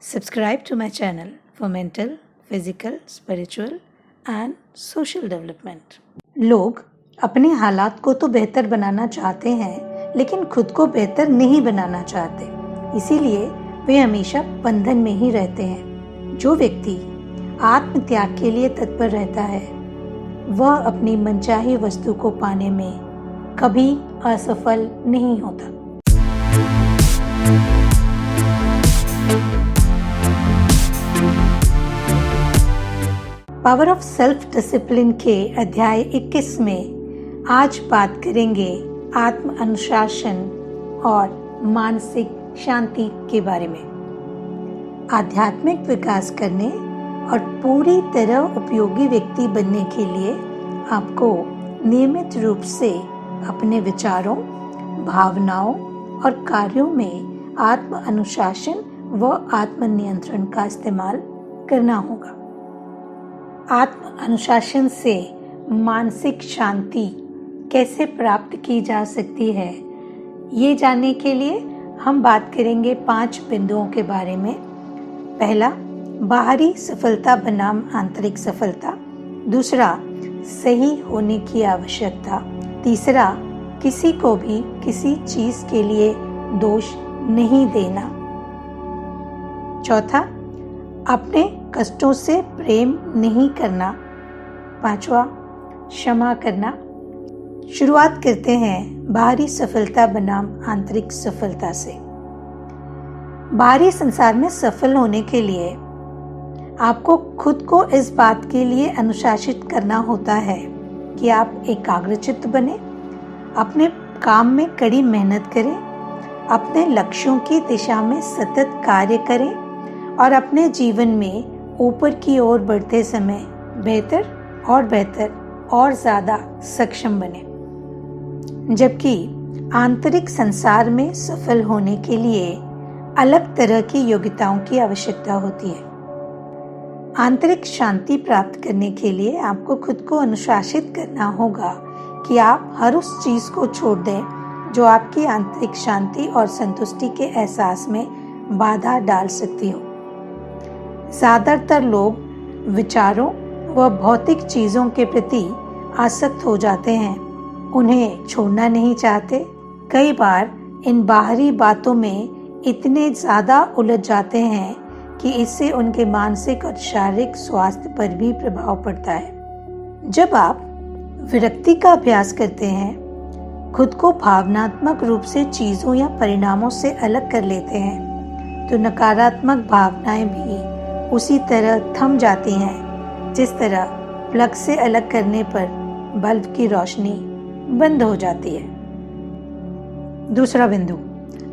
Subscribe to my channel for mental, physical, spiritual and social development. लोग अपने हालात को तो बेहतर बनाना चाहते हैं, लेकिन खुद को बेहतर नहीं बनाना चाहते। इसीलिए वे हमेशा बंधन में ही रहते हैं। जो व्यक्ति आत्मत्याग के लिए तत्पर रहता है, वह अपनी मनचाही वस्तु को पाने में कभी असफल नहीं होता। पावर ऑफ सेल्फ डिसिप्लिन के अध्याय 21 में आज बात करेंगे आत्म अनुशासन और मानसिक शांति के बारे में। आध्यात्मिक विकास करने और पूरी तरह उपयोगी व्यक्ति बनने के लिए आपको नियमित रूप से अपने विचारों, भावनाओं और कार्यों में आत्म अनुशासन व आत्म नियंत्रण का इस्तेमाल करना होगा। आत्म अनुशासन से मानसिक शांति कैसे प्राप्त की जा सकती है, ये जानने के लिए हम बात करेंगे 5 बिंदुओं के बारे में। पहला, बाहरी सफलता बनाम आंतरिक सफलता। दूसरा, सही होने की आवश्यकता। तीसरा, किसी को भी किसी चीज के लिए दोष नहीं देना। चौथा, अपने कष्टों से प्रेम नहीं करना। पांचवा, क्षमा करना। शुरुआत करते हैं बाहरी सफलता बनाम आंतरिक सफलता से। बाहरी संसार में सफल होने के लिए आपको खुद को इस बात के लिए अनुशासित करना होता है कि आप एकाग्रचित्त बने, अपने काम में कड़ी मेहनत करें, अपने लक्ष्यों की दिशा में सतत कार्य करें और अपने जीवन में ऊपर की ओर बढ़ते समय बेहतर और ज़्यादा सक्षम बने। जबकि आंतरिक संसार में सफल होने के लिए अलग तरह की योग्यताओं की आवश्यकता होती है। आंतरिक शांति प्राप्त करने के लिए आपको खुद को अनुशासित करना होगा कि आप हर उस चीज़ को छोड़ दें जो आपकी आंतरिक शांति और संतुष्टि के एहसास में बाधा डाल सकती हो। ज़्यादातर लोग विचारों व भौतिक चीज़ों के प्रति आसक्त हो जाते हैं, उन्हें छोड़ना नहीं चाहते। कई बार इन बाहरी बातों में इतने ज़्यादा उलझ जाते हैं कि इससे उनके मानसिक और शारीरिक स्वास्थ्य पर भी प्रभाव पड़ता है। जब आप विरक्ति का अभ्यास करते हैं, खुद को भावनात्मक रूप से चीज़ों या परिणामों से अलग कर लेते हैं, तो नकारात्मक भावनाएं भी उसी तरह थम जाती हैं जिस तरह प्लग से अलग करने पर बल्ब की रोशनी बंद हो जाती है। दूसरा बिंदु,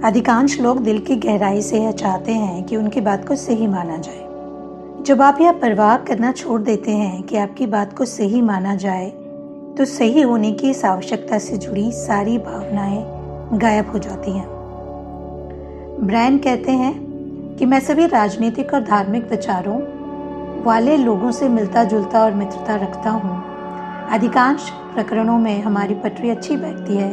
अधिकांश लोग दिल की गहराई से यह चाहते हैं कि उनकी बात को सही माना जाए। जब आप यह परवाह करना छोड़ देते हैं कि आपकी बात को सही माना जाए, तो सही होने की इस आवश्यकता से जुड़ी सारी भावनाएं गायब हो जाती हैं। ब्रायन कहते हैं कि मैं सभी राजनीतिक और धार्मिक विचारों वाले लोगों से मिलता जुलता और मित्रता रखता हूँ। अधिकांश प्रकरणों में हमारी पटरी अच्छी बैठती है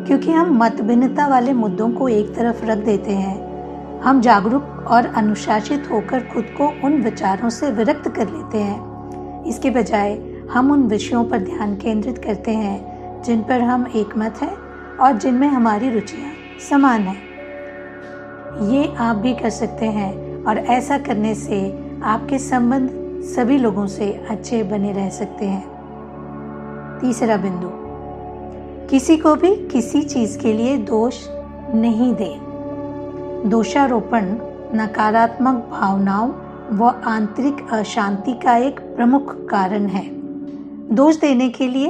क्योंकि हम मतभिन्नता वाले मुद्दों को एक तरफ रख देते हैं। हम जागरूक और अनुशासित होकर खुद को उन विचारों से विरक्त कर लेते हैं। इसके बजाय हम उन विषयों पर ध्यान केंद्रित करते हैं जिन पर हम एकमत हैं और जिनमें हमारी रुचियाँ समान हैं। ये आप भी कर सकते हैं और ऐसा करने से आपके संबंध सभी लोगों से अच्छे बने रह सकते हैं। तीसरा बिंदु, किसी को भी किसी चीज़ के लिए दोष नहीं दें। दोषारोपण नकारात्मक भावनाओं व आंतरिक अशांति का एक प्रमुख कारण है। दोष देने के लिए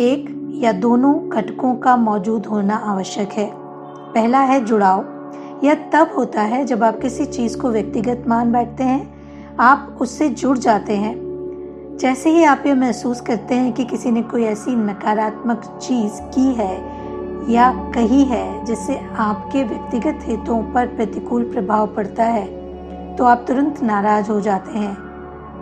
एक या दोनों घटकों का मौजूद होना आवश्यक है। पहला है जुड़ाव। यह तब होता है जब आप किसी चीज़ को व्यक्तिगत मान बैठते हैं, आप उससे जुड़ जाते हैं। जैसे ही आप ये महसूस करते हैं कि किसी ने कोई ऐसी नकारात्मक चीज़ की है या कही है जिससे आपके व्यक्तिगत हितों पर प्रतिकूल प्रभाव पड़ता है, तो आप तुरंत नाराज हो जाते हैं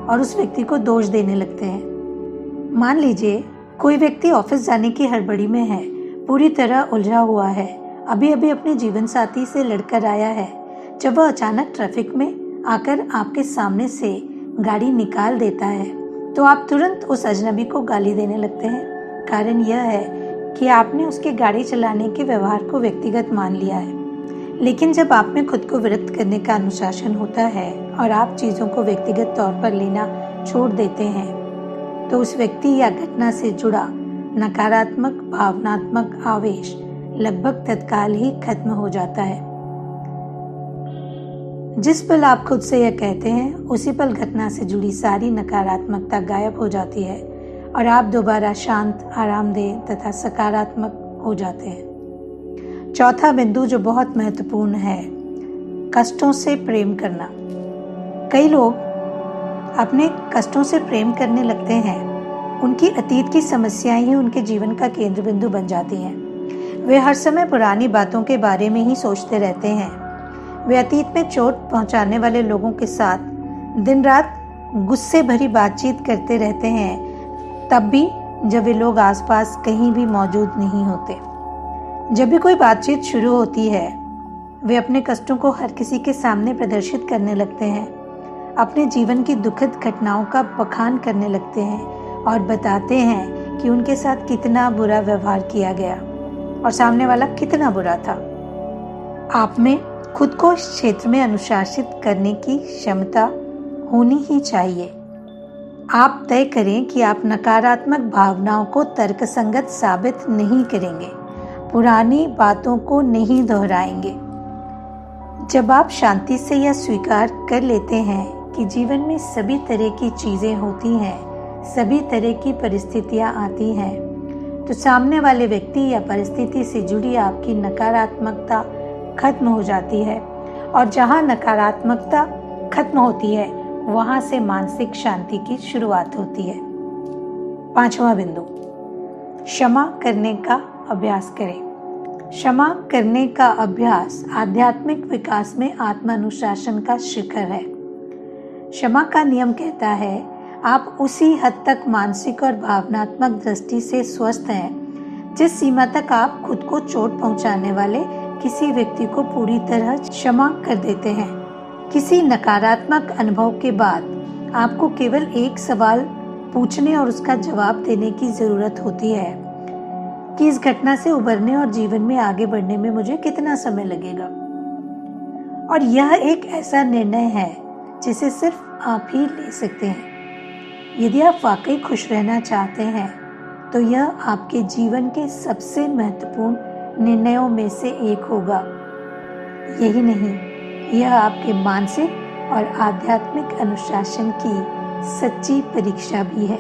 और उस व्यक्ति को दोष देने लगते हैं। मान लीजिए कोई व्यक्ति ऑफिस जाने की हड़बड़ी में है, पूरी तरह उलझा हुआ है, अभी अभी अपने जीवन साथी से लड़कर आया है। जब वह अचानक ट्रैफिक में आकर आपके सामने से गाड़ी निकाल देता है तो आप तुरंत उस अजनबी को गाली देने लगते हैं। कारण यह है कि आपने उसके गाड़ी चलाने के व्यवहार को व्यक्तिगत मान लिया है। लेकिन जब आप में खुद को विरक्त करने का अनुशासन होता है और आप चीज़ों को व्यक्तिगत तौर पर लेना छोड़ देते हैं तो उस व्यक्ति या घटना से जुड़ा नकारात्मक भावनात्मक आवेश लगभग तत्काल ही खत्म हो जाता है। जिस पल आप खुद से यह कहते हैं उसी पल घटना से जुड़ी सारी नकारात्मकता गायब हो जाती है और आप दोबारा शांत, आरामदेह तथा सकारात्मक हो जाते हैं। चौथा बिंदु जो बहुत महत्वपूर्ण है, कष्टों से प्रेम करना। कई लोग अपने कष्टों से प्रेम करने लगते हैं। उनकी अतीत की समस्याएं ही उनके जीवन का केंद्र बिंदु बन जाती हैं। वे हर समय पुरानी बातों के बारे में ही सोचते रहते हैं। वे अतीत में चोट पहुंचाने वाले लोगों के साथ दिन रात गुस्से भरी बातचीत करते रहते हैं, तब भी जब वे लोग आसपास कहीं भी मौजूद नहीं होते। जब भी कोई बातचीत शुरू होती है वे अपने कष्टों को हर किसी के सामने प्रदर्शित करने लगते हैं, अपने जीवन की दुखद घटनाओं का बखान करने लगते हैं और बताते हैं कि उनके साथ कितना बुरा व्यवहार किया गया और सामने वाला कितना बुरा था। आप में खुद को इस क्षेत्र में अनुशासित करने की क्षमता होनी ही चाहिए। आप तय करें कि आप नकारात्मक भावनाओं को तर्कसंगत साबित नहीं करेंगे, पुरानी बातों को नहीं दोहराएंगे। जब आप शांति से यह स्वीकार कर लेते हैं कि जीवन में सभी तरह की चीजें होती हैं, सभी तरह की परिस्थितियां आती हैं, तो सामने वाले व्यक्ति या परिस्थिति से जुड़ी आपकी नकारात्मकता खत्म हो जाती है और जहां नकारात्मकता खत्म होती है वहां से मानसिक शांति की शुरुआत होती है। पांचवा बिंदु, क्षमा करने का अभ्यास करें। क्षमा करने का अभ्यास आध्यात्मिक विकास में आत्मानुशासन का शिखर है। क्षमा का नियम कहता है आप उसी हद तक मानसिक और भावनात्मक दृष्टि से स्वस्थ हैं जिस सीमा तक आप खुद को चोट पहुंचाने वाले किसी व्यक्ति को पूरी तरह क्षमा कर देते हैं। किसी नकारात्मक अनुभव के बाद आपको केवल एक सवाल पूछने और उसका जवाब देने की जरूरत होती है कि इस घटना से उबरने और जीवन में आगे बढ़ने में मुझे कितना समय लगेगा। और यह एक ऐसा निर्णय है जिसे सिर्फ आप ही ले सकते हैं। यदि आप वाकई खुश रहना चाहते हैं तो यह आपके जीवन के सबसे महत्वपूर्ण निर्णयों में से एक होगा। यही नहीं, यह आपके मानसिक और आध्यात्मिक अनुशासन की सच्ची परीक्षा भी है।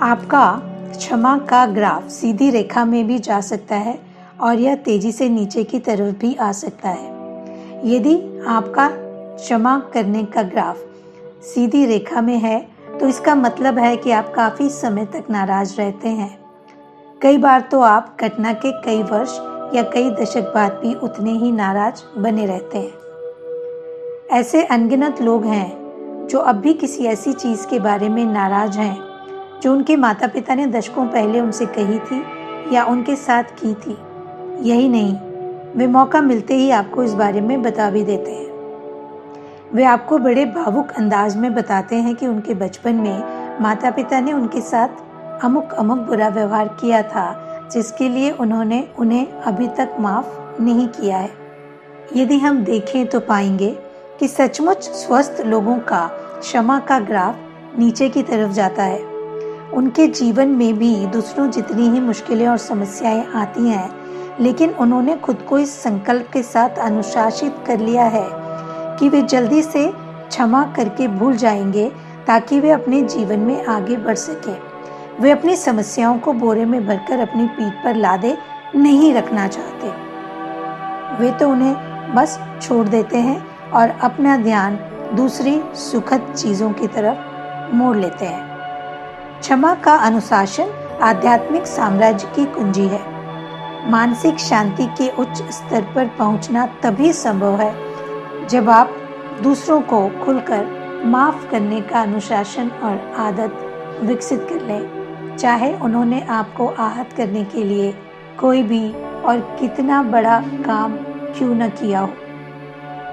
आपका क्षमा का ग्राफ सीधी रेखा में भी जा सकता है और यह तेजी से नीचे की तरफ भी आ सकता है। यदि आपका क्षमा करने का ग्राफ सीधी रेखा में है तो इसका मतलब है कि आप काफी समय तक नाराज रहते हैं। कई बार तो आप घटना के कई वर्ष या कई दशक बाद भी उतने ही नाराज बने रहते हैं। ऐसे अनगिनत लोग हैं जो अब भी किसी ऐसी चीज के बारे में नाराज हैं जो उनके माता पिता ने दशकों पहले उनसे कही थी या उनके साथ की थी। यही नहीं, वे मौका मिलते ही आपको इस बारे में बता भी देते हैं। वे आपको बड़े भावुक अंदाज में बताते हैं कि उनके बचपन में माता पिता ने उनके साथ अमुक बुरा व्यवहार किया था जिसके लिए उन्होंने उन्हें अभी तक माफ नहीं किया है। यदि हम देखें तो पाएंगे कि सचमुच स्वस्थ लोगों का क्षमा का ग्राफ नीचे की तरफ जाता है। उनके जीवन में भी दूसरों जितनी ही मुश्किलें और समस्याएं आती हैं, लेकिन उन्होंने खुद को इस संकल्प के साथ अनुशासित कर लिया है कि वे जल्दी से क्षमा करके भूल जाएंगे ताकि वे अपने जीवन में आगे बढ़ सकें। वे अपनी समस्याओं को बोरे में भरकर अपनी पीठ पर लादे नहीं रखना चाहते। वे तो उन्हें बस छोड़ देते हैं और अपना ध्यान दूसरी सुखद चीजों की तरफ मोड़ लेते हैं। क्षमा का अनुशासन आध्यात्मिक साम्राज्य की कुंजी है। मानसिक शांति के उच्च स्तर पर पहुंचना तभी संभव है जब आप दूसरों को खुलकर माफ करने का अनुशासन और आदत विकसित कर लें, चाहे उन्होंने आपको आहत करने के लिए कोई भी और कितना बड़ा काम क्यों न किया हो।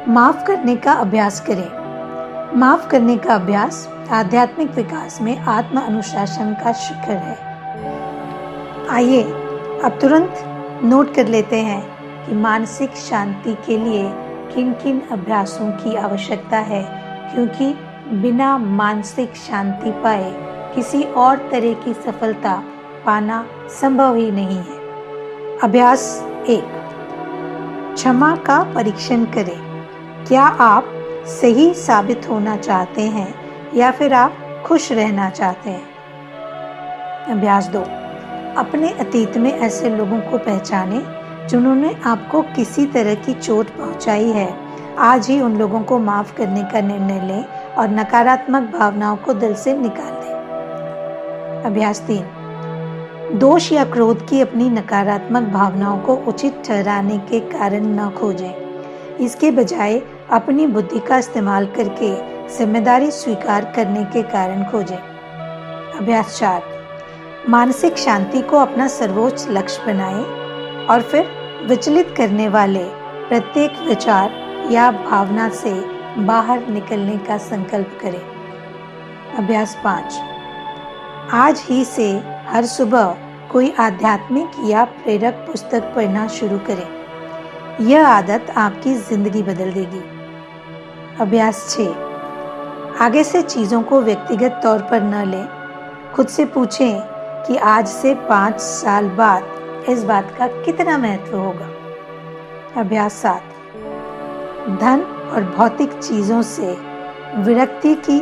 माफ करने का अभ्यास करें। माफ करने का अभ्यास आध्यात्मिक विकास में आत्म अनुशासन का शिखर है। आइए अब तुरंत नोट कर लेते हैं कि मानसिक शांति के लिए किन किन अभ्यासों की आवश्यकता है, क्योंकि बिना मानसिक शांति पाए किसी और तरह की सफलता पाना संभव ही नहीं है। अभ्यास 1, क्षमा का परीक्षण करें। क्या आप सही साबित होना चाहते हैं या फिर आप खुश रहना चाहते हैं? अभ्यास 2, अपने अतीत में ऐसे लोगों को पहचानें जिन्होंने आपको किसी तरह की चोट पहुंचाई है। आज ही उन लोगों को माफ करने का निर्णय लें और नकारात्मक भावनाओं को दिल से निकाल दें। अभ्यास 3, दोष या क्रोध की अपनी नकारात्मक भावनाओं को उचित ठहराने के कारण न खोजें। इसके बजाय अपनी बुद्धि का इस्तेमाल करके जिम्मेदारी स्वीकार करने के कारण खोजें। अभ्यास 4, मानसिक शांति को अपना सर्वोच्च लक्ष्य बनाएं और फिर विचलित करने वाले प्रत्येक विचार या भावना से बाहर निकलने का संकल्प करें। अभ्यास 5, आज ही से हर सुबह कोई आध्यात्मिक या प्रेरक पुस्तक पढ़ना शुरू करें। यह आदत आपकी जिंदगी बदल देगी। अभ्यास 6, आगे से चीज़ों को व्यक्तिगत तौर पर न लें। खुद से पूछें कि आज से 5 साल बाद इस बात का कितना महत्व होगा। अभ्यास 7, धन और भौतिक चीज़ों से विरक्ति की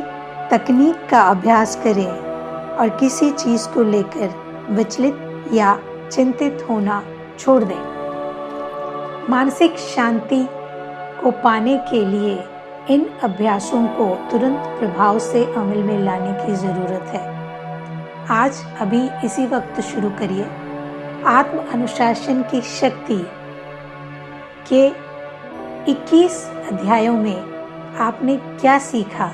तकनीक का अभ्यास करें और किसी चीज़ को लेकर विचलित या चिंतित होना छोड़ दें। मानसिक शांति को पाने के लिए इन अभ्यासों को तुरंत प्रभाव से अमल में लाने की ज़रूरत है। आज अभी इसी वक्त शुरू करिए। आत्म अनुशासन की शक्ति के 21 अध्यायों में आपने क्या सीखा,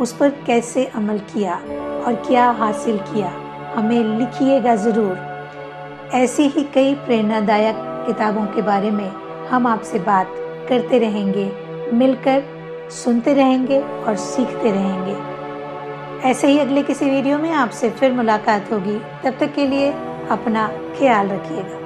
उस पर कैसे अमल किया और क्या हासिल किया, हमें लिखिएगा ज़रूर। ऐसी ही कई प्रेरणादायक किताबों के बारे में हम आपसे बात करते रहेंगे, मिलकर सुनते रहेंगे और सीखते रहेंगे। ऐसे ही अगले किसी वीडियो में आपसे फिर मुलाकात होगी। तब तक के लिए अपना ख्याल रखिएगा।